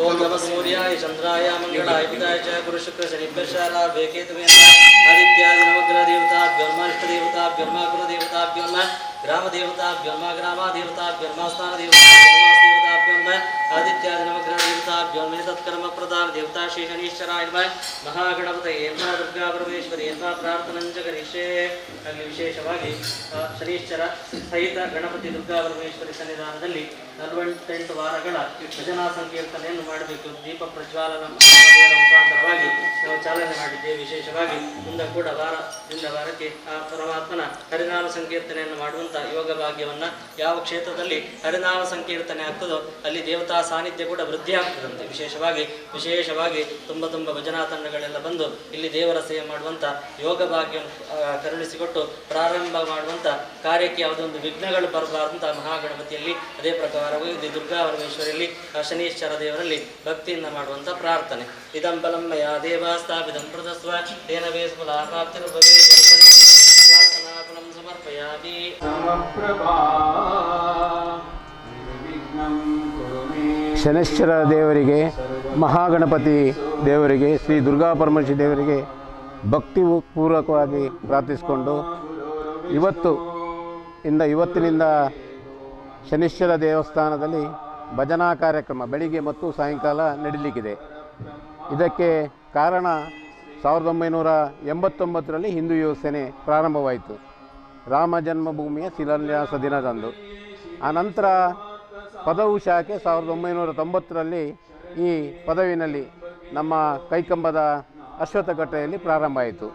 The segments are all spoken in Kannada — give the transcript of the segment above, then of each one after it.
ओम नमः सूर्याय चंद्राय मंगलाय बुधाय च गुरु शुक्र शनिभ्यश्च लाभे केतवे आदित्यादि नवग्रह देवताभ्यो नमः इष्ट देवताभ्यो नमः कुल देवताभ्यो नमः ग्राम देवताभ्यो नमः ग्रामादेवताभ्यो नमः स्थान देवताभ्यो नमः आदित्यादि नवग्रह देवताभ्यो नमः सत्कर्म प्रदान देवता श्री शनीश्वराय नमः महागणपतये नमः दुर्गा परमेश्वरी नमः ಪ್ರಾರ್ಥನಾ ಕರಿಷ್ಯೆ. ಹಾಗೆ ವಿಶೇಷವಾಗಿ ಶನೀಶ್ವರ ಸಹಿತ ಗಣಪತಿ ದುರ್ಗಾ ಪರಮೇಶ್ವರಿ ಸನ್ನಿಧಾನದಲ್ಲಿ 48 ವಾರಗಳ ಭಜನಾ ಸಂಕೀರ್ತನೆಯನ್ನು ಮಾಡಬೇಕು. ದೀಪ ಪ್ರಜ್ವಾಲನ ಮುಖಾಂತರವಾಗಿ ನಾವು ಚಾಲನೆ ಮಾಡಿದ್ದೇವೆ. ವಿಶೇಷವಾಗಿ ಮುಂದೆ ಕೂಡ ವಾರದಿಂದ ವಾರಕ್ಕೆ ಆ ಪರಮಾತ್ಮನ ಹರಿನಾಮ ಸಂಕೀರ್ತನೆಯನ್ನು ಮಾಡುವಂಥ ಯೋಗ ಭಾಗ್ಯವನ್ನು ಯಾವ ಕ್ಷೇತ್ರದಲ್ಲಿ ಹರಿನಾಮ ಸಂಕೀರ್ತನೆ ಆಗ್ತದೋ ಅಲ್ಲಿ ದೇವತಾ ಸಾನ್ನಿಧ್ಯ ಕೂಡ ವೃದ್ಧಿ ಆಗ್ತದಂತೆ. ವಿಶೇಷವಾಗಿ ತುಂಬ ಭಜನಾ ತಂಡಗಳೆಲ್ಲ ಬಂದು ಇಲ್ಲಿ ದೇವರ ಸೇವೆ ಮಾಡುವಂಥ ಯೋಗ ಭಾಗ್ಯವನ್ನು ಕರುಣಿಸಿಕೊಟ್ಟು ಪ್ರಾರಂಭ ಮಾಡುವಂಥ ಕಾರ್ಯಕ್ಕೆ ಯಾವುದೊಂದು ವಿಘ್ನಗಳು ಬರಬಾರ್ದಂಥ ಮಹಾಗಣಪತಿಯಲ್ಲಿ ಅದೇ ಪ್ರಕಾರವಾಗಿ ದುರ್ಗಾ ಪರಮೇಶ್ವರಿಯಲ್ಲಿ ಶನೀಶ್ವರ ದೇವರಲ್ಲಿ ಭಕ್ತಿಯಿಂದ ಮಾಡುವಂಥ ಪ್ರಾರ್ಥನೆ. ಇದಂ ಬಲಂ ಮಯಾ ದೇವ ಸ್ಥಾಪಿತಂ ಪ್ರತಸ್ವ ತೇನ ವೇಸ್ಫಲ ಪ್ರಾಪ್ತಿರ್ಭವೇ ಪ್ರಾರ್ಥನಾ ಗುಣಂ ಸಮರ್ಪಯಾಮಿ. ಶನೈಶ್ವರ ದೇವರಿಗೆ, ಮಹಾಗಣಪತಿ ದೇವರಿಗೆ, ಶ್ರೀ ದುರ್ಗಾ ಪರಮೇಶ್ವರಿ ದೇವರಿಗೆ ಭಕ್ತಿ ಪೂರ್ವಕವಾಗಿ ಪ್ರಾರ್ಥಿಸಿಕೊಂಡು ಇವತ್ತಿನಿಂದ ಶನೀಶ್ವರ ದೇವಸ್ಥಾನದಲ್ಲಿ ಭಜನಾ ಕಾರ್ಯಕ್ರಮ ಬೆಳಿಗ್ಗೆ ಮತ್ತು ಸಾಯಂಕಾಲ ನಡೀಲಿಕ್ಕಿದೆ. ಇದಕ್ಕೆ ಕಾರಣ 1989ರಲ್ಲಿ ಹಿಂದೂ ಯುವಸೇನೆ ಪ್ರಾರಂಭವಾಯಿತು, ರಾಮ ಜನ್ಮಭೂಮಿಯ ಶಿಲಾನ್ಯಾಸ ದಿನದಂದು. ಆನಂತರ ಪದವು ಶಾಖೆ 1990ರಲ್ಲಿ ಈ ಪದವಿನಲ್ಲಿ ನಮ್ಮ ಕೈಕಂಬದ ಅಶ್ವತ್ಥಕಟ್ಟೆಯಲ್ಲಿ ಪ್ರಾರಂಭ ಆಯಿತು.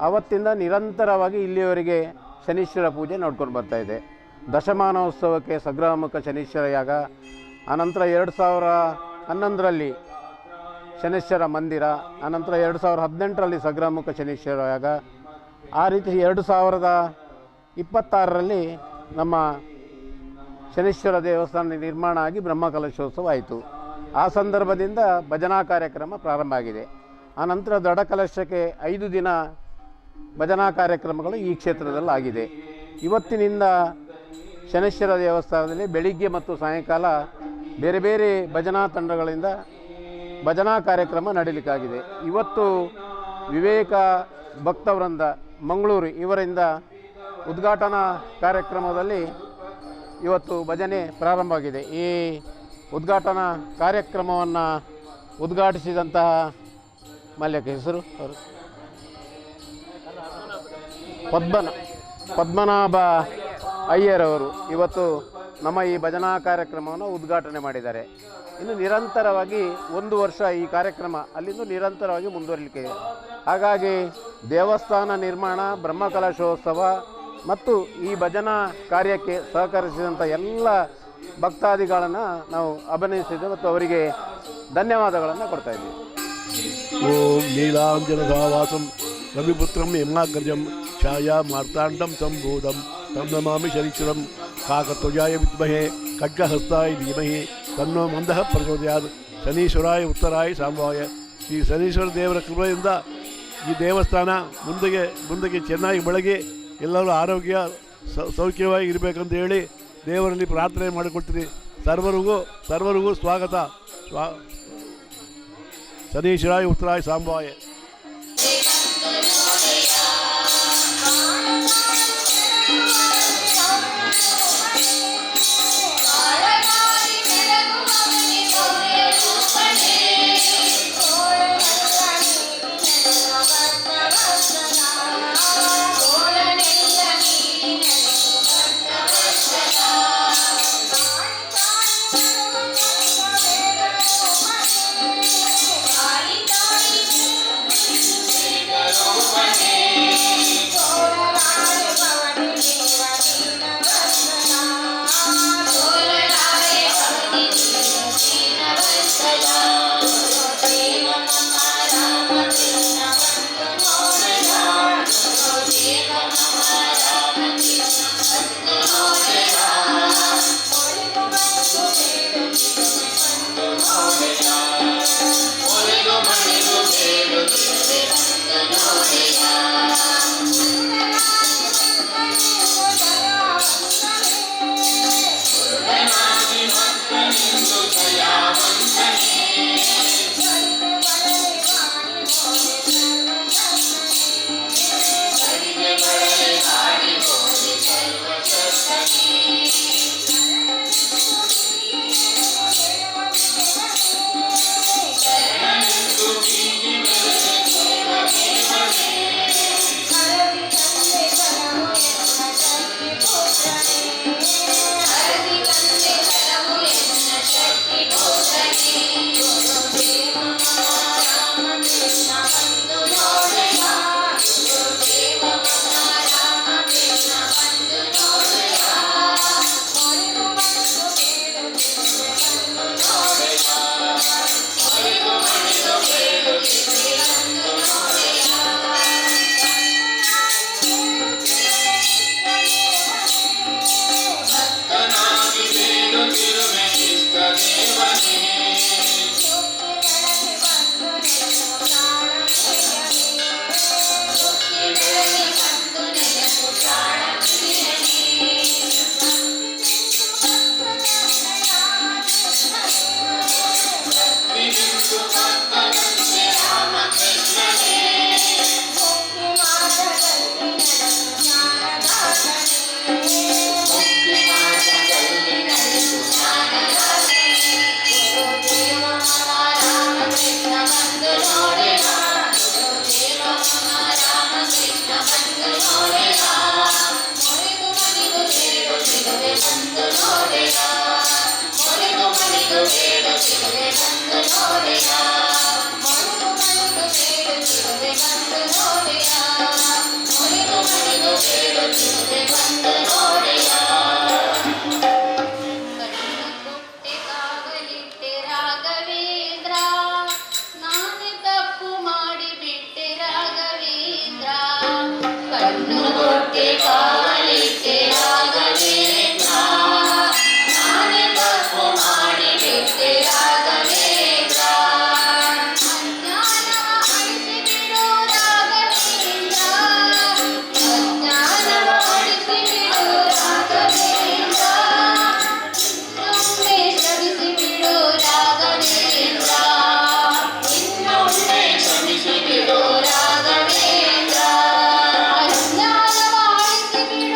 ಆವತ್ತಿಂದ ನಿರಂತರವಾಗಿ ಇಲ್ಲಿಯವರೆಗೆ ಶನೀಶ್ವರ ಪೂಜೆ ನೋಡ್ಕೊಂಡು ಬರ್ತಾಯಿದೆ. ದಶಮಾನೋತ್ಸವಕ್ಕೆ ಸಗ್ರಾಮುಖ ಶನೀಶ್ವರ ಯಾಗ, ಆನಂತರ 2011ರಲ್ಲಿ ಶನೀಶ್ವರ ಮಂದಿರ, ಆನಂತರ 2018ರಲ್ಲಿ ಸಗ್ರಾಮುಖ ಶನೀಶ್ವರ ಯಾಗ, ಆ ರೀತಿ 2026ರಲ್ಲಿ ನಮ್ಮ ಶನೀಶ್ವರ ದೇವಸ್ಥಾನ ನಿರ್ಮಾಣ ಆಗಿ ಬ್ರಹ್ಮಕಲಶೋತ್ಸವ ಆಯಿತು. ಆ ಸಂದರ್ಭದಿಂದ ಭಜನಾ ಕಾರ್ಯಕ್ರಮ ಪ್ರಾರಂಭ ಆಗಿದೆ. ಆನಂತರ ದೊಡ್ಡ ಕಲಶಕ್ಕೆ 5 ದಿನ ಭಜನಾ ಕಾರ್ಯಕ್ರಮಗಳು ಈ ಕ್ಷೇತ್ರದಲ್ಲಿ ಆಗಿದೆ. ಇವತ್ತಿನಿಂದ ಶನೀಶ್ವರ ದೇವಸ್ಥಾನದಲ್ಲಿ ಬೆಳಿಗ್ಗೆ ಮತ್ತು ಸಾಯಂಕಾಲ ಬೇರೆ ಬೇರೆ ಭಜನಾ ತಂಡಗಳಿಂದ ಭಜನಾ ಕಾರ್ಯಕ್ರಮ ನಡೀಲಿಕ್ಕಾಗಿದೆ. ಇವತ್ತು ವಿವೇಕ ಭಕ್ತವೃಂದ ಮಂಗಳೂರು ಇವರಿಂದ ಉದ್ಘಾಟನಾ ಕಾರ್ಯಕ್ರಮದಲ್ಲಿ ಇವತ್ತು ಭಜನೆ ಪ್ರಾರಂಭ ಆಗಿದೆ. ಈ ಉದ್ಘಾಟನಾ ಕಾರ್ಯಕ್ರಮವನ್ನು ಉದ್ಘಾಟಿಸಿದಂತಹ ಮಲ್ಯಕ ಹೆಸರು ಅವರು ಪದ್ಮನಾಭ ಅಯ್ಯರವರು ಇವತ್ತು ನಮ್ಮ ಈ ಭಜನಾ ಕಾರ್ಯಕ್ರಮವನ್ನು ಉದ್ಘಾಟನೆ ಮಾಡಿದ್ದಾರೆ. ಇನ್ನು ನಿರಂತರವಾಗಿ 1 ವರ್ಷ ಈ ಕಾರ್ಯಕ್ರಮ ಅಲ್ಲಿಂದ ನಿರಂತರವಾಗಿ ಮುಂದುವರಿಲಿಕ್ಕೆ. ಹಾಗಾಗಿ ದೇವಸ್ಥಾನ ನಿರ್ಮಾಣ, ಬ್ರಹ್ಮಕಲಶೋತ್ಸವ ಮತ್ತು ಈ ಭಜನಾ ಕಾರ್ಯಕ್ಕೆ ಸಹಕರಿಸಿದಂಥ ಎಲ್ಲ ಭಕ್ತಾದಿಗಳನ್ನು ನಾವು ಅಭಿನಯಿಸಿದ್ದೇವೆ ಮತ್ತು ಅವರಿಗೆ ಧನ್ಯವಾದಗಳನ್ನು ಕೊಡ್ತಾ ಇದ್ದೀವಿ. ಓಂ ನೀಲಾಂಜನಧಾವಾಸಂ ರವಿಪುತ್ರಂ ಯಮಾಗ್ರಜಂ ಛಾಯಾ ಮಾರ್ತಾಂಡಂ ಸಂಭೂತಂ ತಂ ನಮಾಮಿ ಶನೀಶ್ವರಂ ಕಾಕತ್ವಜಾಯ ವಿದ್ಮಹೇ ಖಡ್ಗಹಸ್ತಾಯ ಧೀಮಹಿ ತನ್ನೋ ಮಂದಃ ಪ್ರಚೋದಯಾತ್. ಶನೀಶ್ವರಾಯ ಉತ್ತರಾಯ ಸಾಂಬವಾಯ. ಈ ಶನೀಶ್ವರ ದೇವರ ಕೃಪೆಯಿಂದ ಈ ದೇವಸ್ಥಾನ ಮುಂದಕ್ಕೆ ಚೆನ್ನಾಗಿ ಬೆಳಗಿ ಎಲ್ಲರೂ ಆರೋಗ್ಯ ಸೌಖ್ಯವಾಗಿ ಇರಬೇಕಂತ ಹೇಳಿ ದೇವರಲ್ಲಿ ಪ್ರಾರ್ಥನೆ ಮಾಡಿಕೊಳ್ತೀನಿ. ಸರ್ವರಿಗೂ ಸ್ವಾಗತ. ಶನೀಶ್ವರಾಯ ಉತ್ತರಾಯ ಸಾಂಬವಾಯ. Hindu Jaya Vandane ಕ್ಷಮಿಸಿ ಬಿಡು ರಾಘವೇಂದ್ರ ಅಜ್ಞಾನ ಮಾಡಿಸಿ ಬಿಡು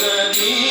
ಜಗದೀ